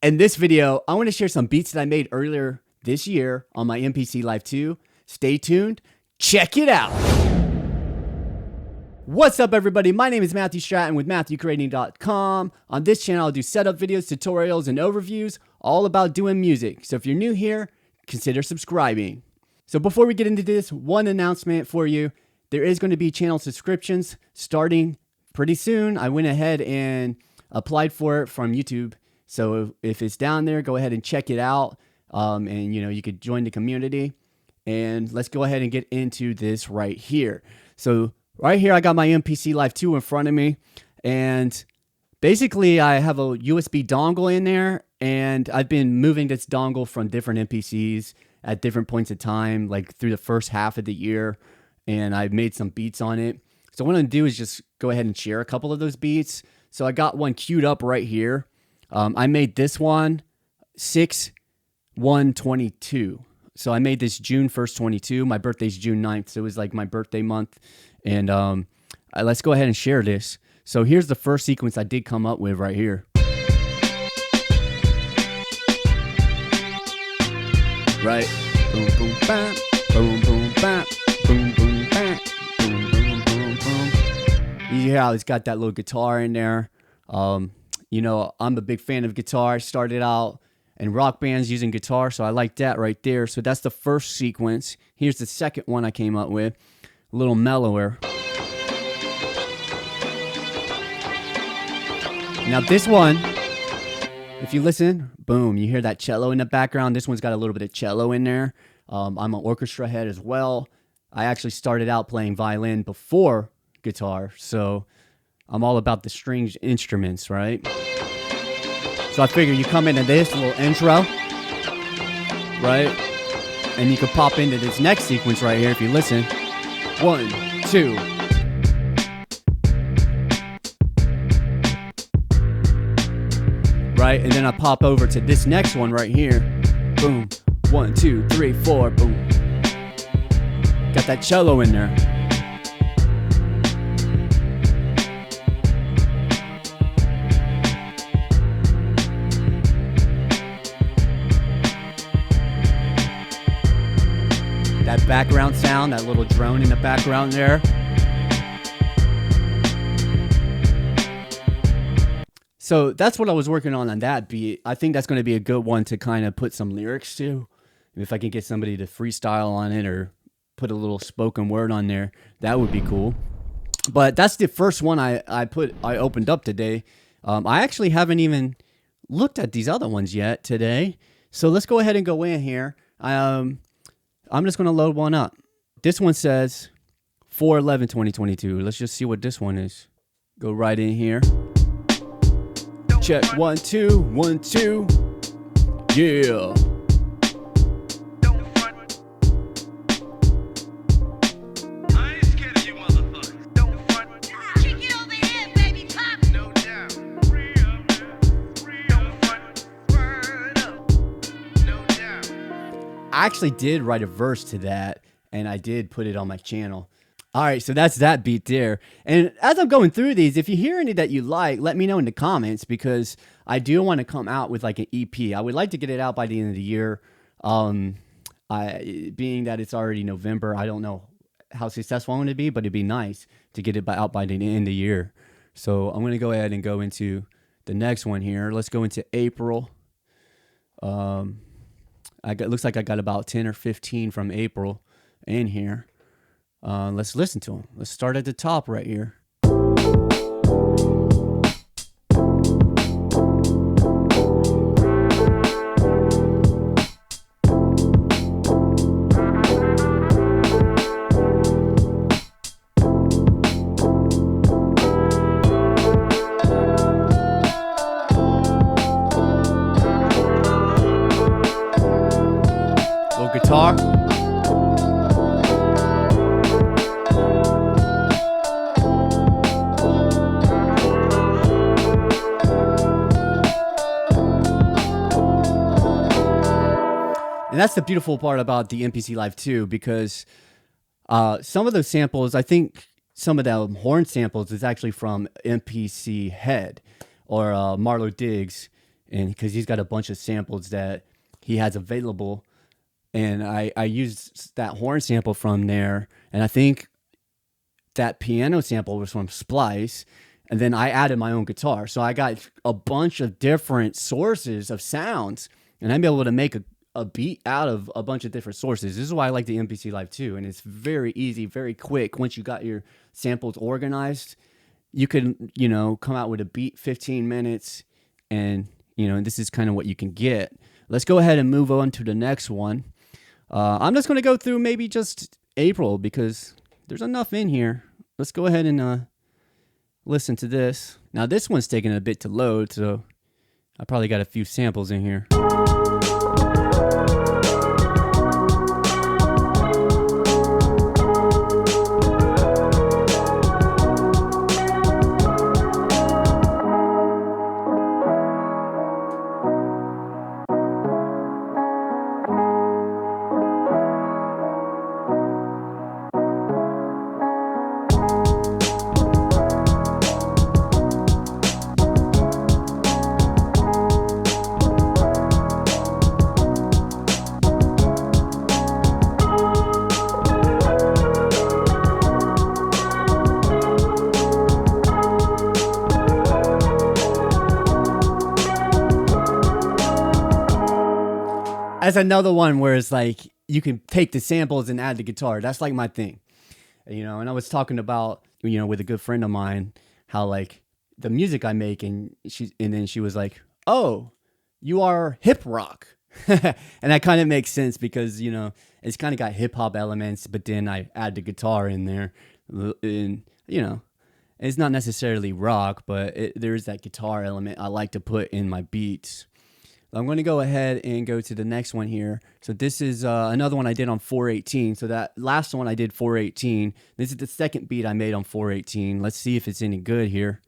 In this video, I want to share some beats that I made earlier this year on my MPC Live 2. Stay tuned. Check it out. What's up, everybody? My name is Matthew Stratton with MatthewCreating.com. On this channel, I'll do setup videos, tutorials, and overviews all about doing music. So if you're new here, consider subscribing. So before we get into this, one announcement for you. There is going to be channel subscriptions starting pretty soon. I went ahead and applied for it from YouTube. So if it's down there, go ahead and check it out. And you could join the community. And let's go ahead and get into this right here. So right here, I got my MPC Live 2 in front of me. And basically, I have a USB dongle in there. And I've been moving this dongle from different MPCs at different points of time, like through the first half of the year. And I've made some beats on it. So what I'm going to do is just go ahead and share a couple of those beats. So I got one queued up right here. I made this one 6/1/22. So I made this June 1st, 22. My birthday's June 9th, so it was like my birthday month. And let's go ahead and share this. So here's the first sequence I did come up with right here. Right? Boom, boom, bam. Boom, boom, bam. Boom, boom, bam. Boom, boom, boom, boom. You hear how it's got that little guitar in there. I'm a big fan of guitar. Started out in rock bands using guitar, so I like that right there. So that's the first sequence. Here's the second one I came up with, a little mellower. Now this one, if you listen, boom, you hear that cello in the background. This one's got a little bit of cello in there. I'm an orchestra head as well. I actually started out playing violin before guitar, so I'm all about the stringed instruments, right? So I figure you come into this little intro, right? And you can pop into this next sequence right here if you listen. 1, 2. Right? And then I pop over to this next one right here. Boom. 1, 2, 3, 4. Boom. Got that cello in there. That background sound, that little drone in the background there. So that's what I was working on that beat. I think that's going to be a good one to kind of put some lyrics to. If I can get somebody to freestyle on it or put a little spoken word on there, that would be cool. But that's the first one I opened up today. I actually haven't even looked at these other ones yet today. So let's go ahead and go in here. I'm just going to load one up. This one says 4/11/2022. Let's just see what this one is. Go right in here. Check 1, 2, 1, 2. Yeah. I actually did write a verse to that, and I did put it on my channel. All right, so that's that beat there. And as I'm going through these, if you hear any that you like, let me know in the comments, because I do want to come out with like an EP. I would like to get it out by the end of the year. Being that it's already November, I don't know how successful I'm going to be, but it'd be nice to get it out by the end of the year. So I'm going to go ahead and go into the next one here. Let's go into April. Looks like I got about 10 or 15 from April in here. Let's listen to them. Let's start at the top right here. Little guitar. And that's the beautiful part about the MPC Live 2, because some of those samples, I think some of the horn samples is actually from MPC Head or Marlo Diggs. and because he's got a bunch of samples that he has available, and I used that horn sample from there, and I think that piano sample was from Splice, and then I added my own guitar. So I got a bunch of different sources of sounds, and I'm able to make a beat out of a bunch of different sources. This is why I like the MPC Live 2, and it's very easy, very quick. Once you got your samples organized, you can, come out with a beat 15 minutes, and, this is kind of what you can get. Let's go ahead and move on to the next one. I'm just going to go through maybe just April because there's enough in here. Let's go ahead and listen to this. Now, this one's taking a bit to load, so I probably got a few samples in here. That's another one where it's like you can take the samples and add the guitar. That's like my thing, and I was talking about with a good friend of mine how like the music I make, and then she was like, "Oh, you are hip rock," and that kind of makes sense because it's kind of got hip hop elements, but then I add the guitar in there, and it's not necessarily rock, but there is that guitar element I like to put in my beats. I'm going to go ahead and go to the next one here. So this is another one I did on 418. So that last one I did 418. This is the second beat I made on 418. Let's see if it's any good here.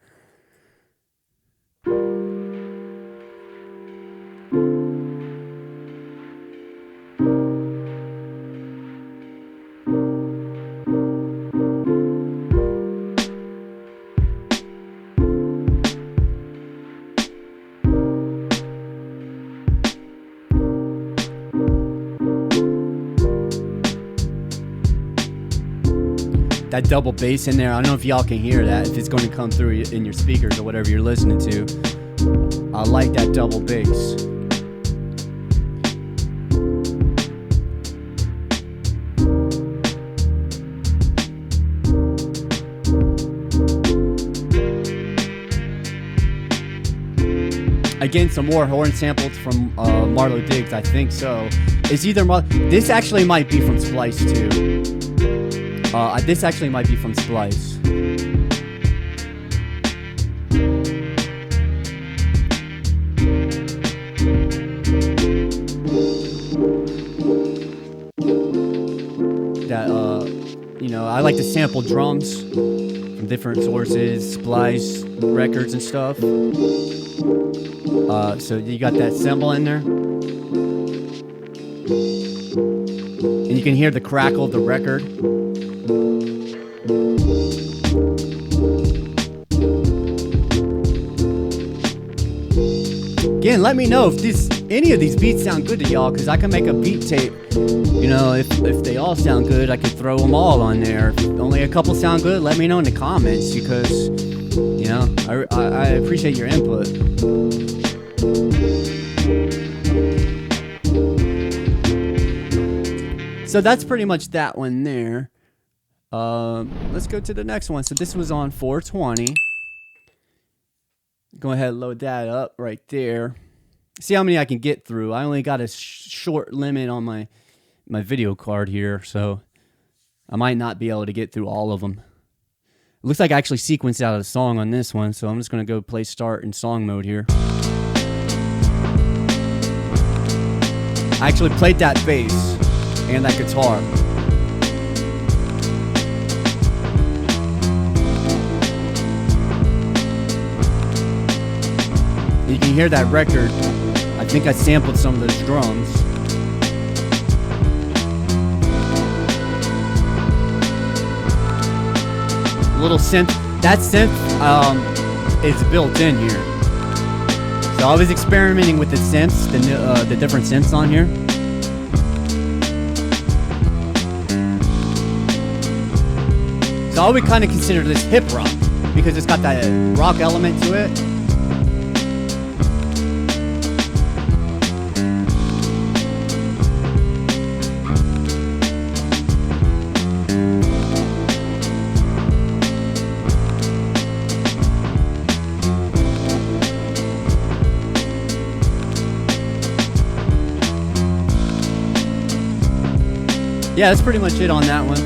That double bass in there, I don't know if y'all can hear that, if it's going to come through in your speakers or whatever you're listening to. I like that double bass. Again, some more horn samples from Marlo Diggs, I think so. It's either this actually might be from Splice too. This actually might be from Splice. That I like to sample drums from different sources, Splice records and stuff. So you got that cymbal in there, and you can hear the crackle of the record. Again, let me know if any of these beats sound good to y'all, because I can make a beat tape. If they all sound good, I could throw them all on there. If only a couple sound good, let me know in the comments, because I appreciate your input. So that's pretty much that one there. Let's go to the next one. So this was on 420. Go ahead and load that up right there. See how many I can get through. I only got a short limit on my video card here, so I might not be able to get through all of them. It looks like I actually sequenced out a song on this one, so I'm just going to go play start in song mode here. I actually played that bass and that guitar. You can hear that record. I think I sampled some of those drums. A little synth. That synth is built in here. So I was experimenting with the synths, the different synths on here. So I would kind of consider this hip rock because it's got that rock element to it. Yeah, that's pretty much it on that one.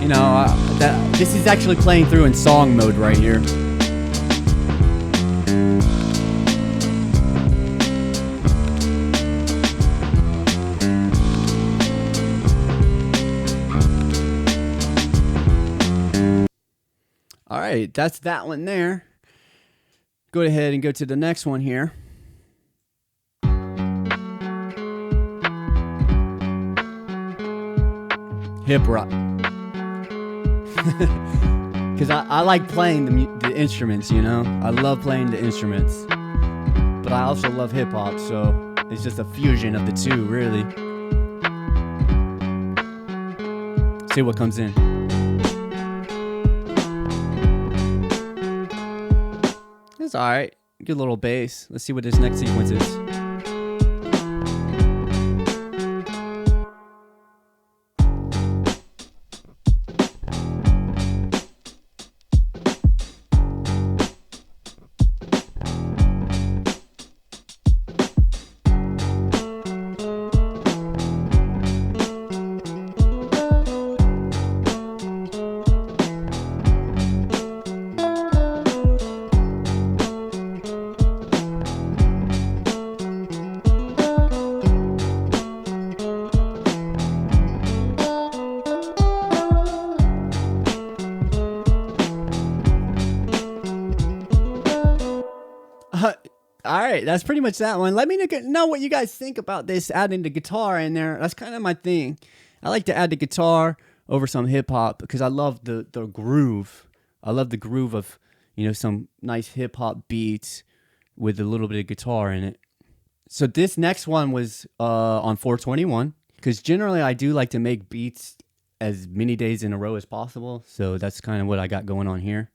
You know, this is actually playing through in song mode right here. All right, that's that one there. Go ahead and go to the next one here. Hip rock. Because I like playing the instruments, you know? I love playing the instruments. But I also love hip hop, so it's just a fusion of the two, really. See what comes in. It's alright. Good little bass. Let's see what this next sequence is. All right, that's pretty much that one. Let me know what you guys think about this, adding the guitar in there. That's kind of my thing. I like to add the guitar over some hip hop because I love the groove. I love the groove of, you know, some nice hip hop beats with a little bit of guitar in it. So this next one was on 421 because generally I do like to make beats as many days in a row as possible. So that's kind of what I got going on here.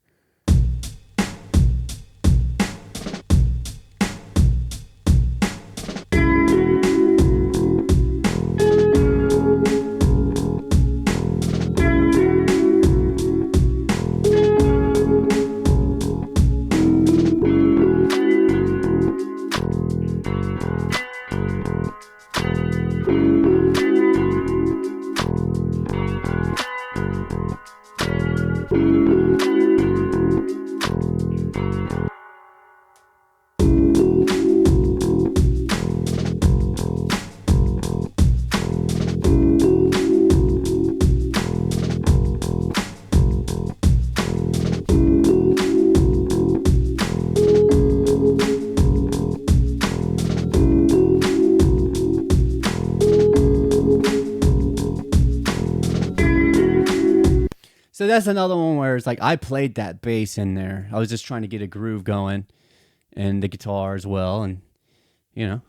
So that's another one where it's like I played that bass in there. I was just trying to get a groove going and the guitar as well. And, you know,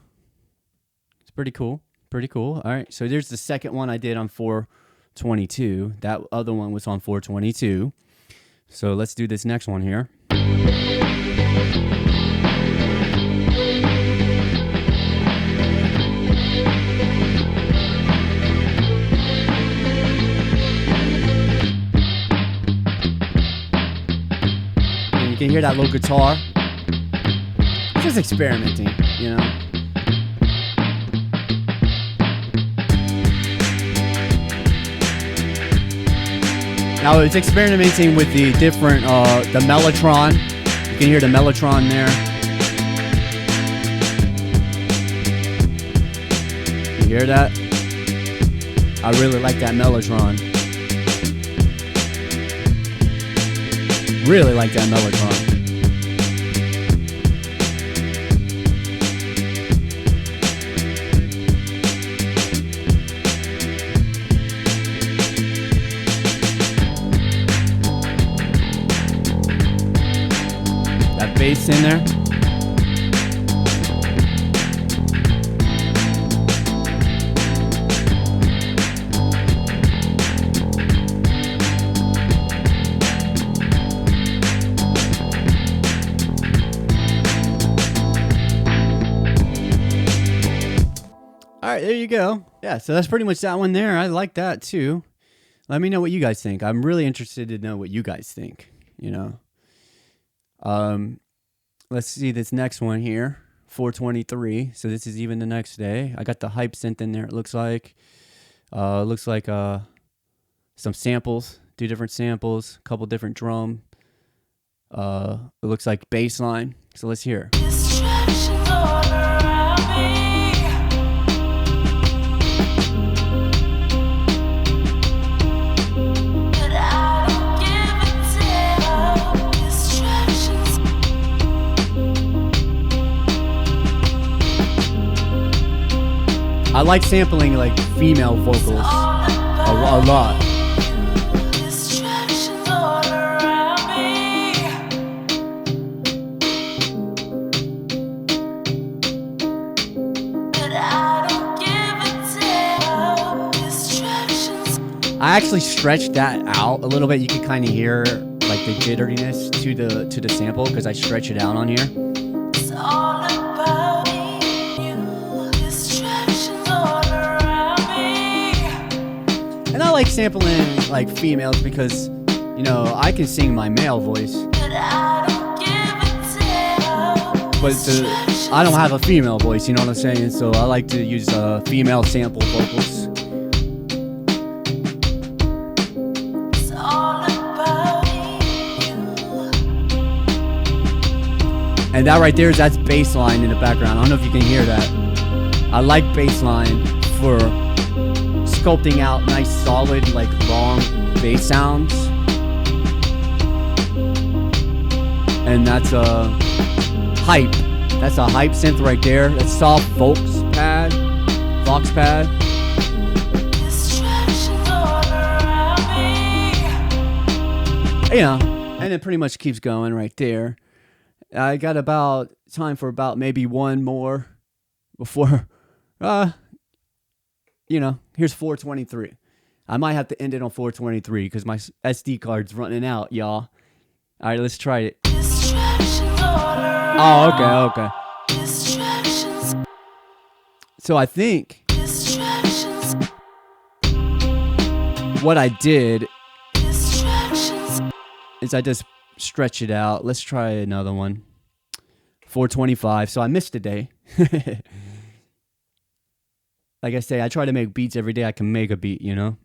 it's pretty cool. Pretty cool. All right. So there's the second one I did on 422. That other one was on 422. So let's do this next one here. You can hear that little guitar. Just experimenting, you know. Now it's experimenting with the different, the mellotron. You can hear the mellotron there. You hear that? I really like that mellotron. Really like that mellotron. That bass in there. right, there you go. Yeah, so that's pretty much that one there. I like that too. Let me know what you guys think. I'm really interested to know what you guys think, you know. Let's see this next one here, 423. So this is even the next day. I got the hype synth in there, it looks like. Some samples, 2 different samples, a couple different drum. It looks like bass line. So let's hear. I like sampling like female vocals a lot. I actually stretched that out a little bit. You can kind of hear like the jitteriness to the sample because I stretch it out on here. It's all about you. Distractions all around me. And I like sampling like females because, you know, I can sing my male voice, but I don't have a female voice. You know what I'm saying? So I like to use female sample vocals. And that right there, that's bass line in the background. I don't know if you can hear that. I like bass line for sculpting out nice, solid, like long bass sounds. And that's a hype. That's a hype synth right there. That's soft Vox pad. You know, and it pretty much keeps going right there. I got about time for about maybe one more before, you know, here's 423. I might have to end it on 423 because my SD card's running out, y'all. All right, let's try it. Oh, okay. So I think what I did is I just stretch it out. Let's try another one. 425. So I missed a day. Like I say, I try to make beats every day I can make a beat, you know?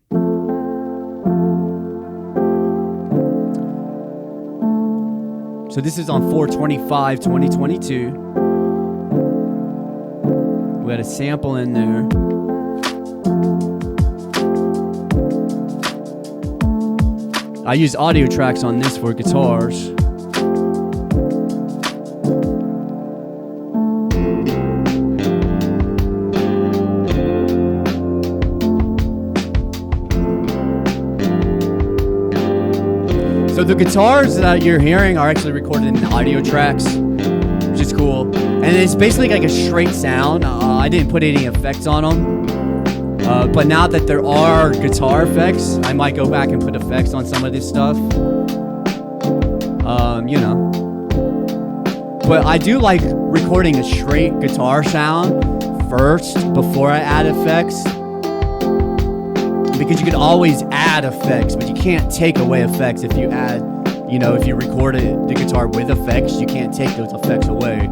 So this is on 425, 2022. We had a sample in there. I use audio tracks on this for guitars. So the guitars that you're hearing are actually recorded in audio tracks, which is cool. And it's basically like a straight sound. I didn't put any effects on them. But now that there are guitar effects, I might go back and put effects on some of this stuff. You know. But I do like recording a straight guitar sound first before I add effects. Because you can always add effects, but you can't take away effects if you add, you know, if you record the guitar with effects, you can't take those effects away.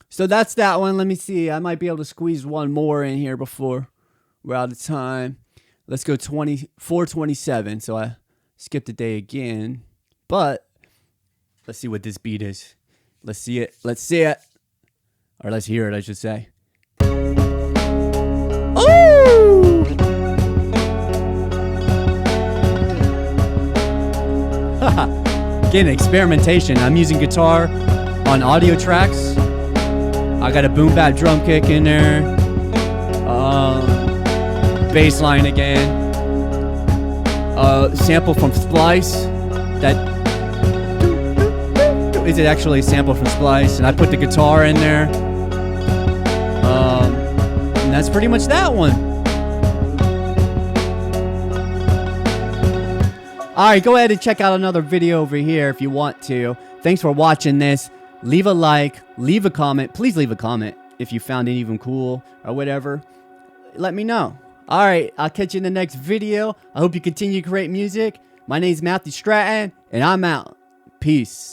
So that's that one. Let me see. I might be able to squeeze one more in here before we're out of time. Let's go 427. So I skipped a day again. But let's see what this beat is. Let's see it. Let's see it. Or let's hear it, I should say. Ooh! Again, experimentation. I'm using guitar on audio tracks. I got a boom bap drum kick in there. bass line again. Sample from Splice. That is it actually a sample from Splice, and I put the guitar in there. And that's pretty much that one. Alright, go ahead and check out another video over here if you want to. Thanks for watching this. Leave a like, leave a comment. Please leave a comment if you found it even cool or whatever. Let me know. Alright, I'll catch you in the next video. I hope you continue to create music. My name is Matthew Stratton, and I'm out. Peace.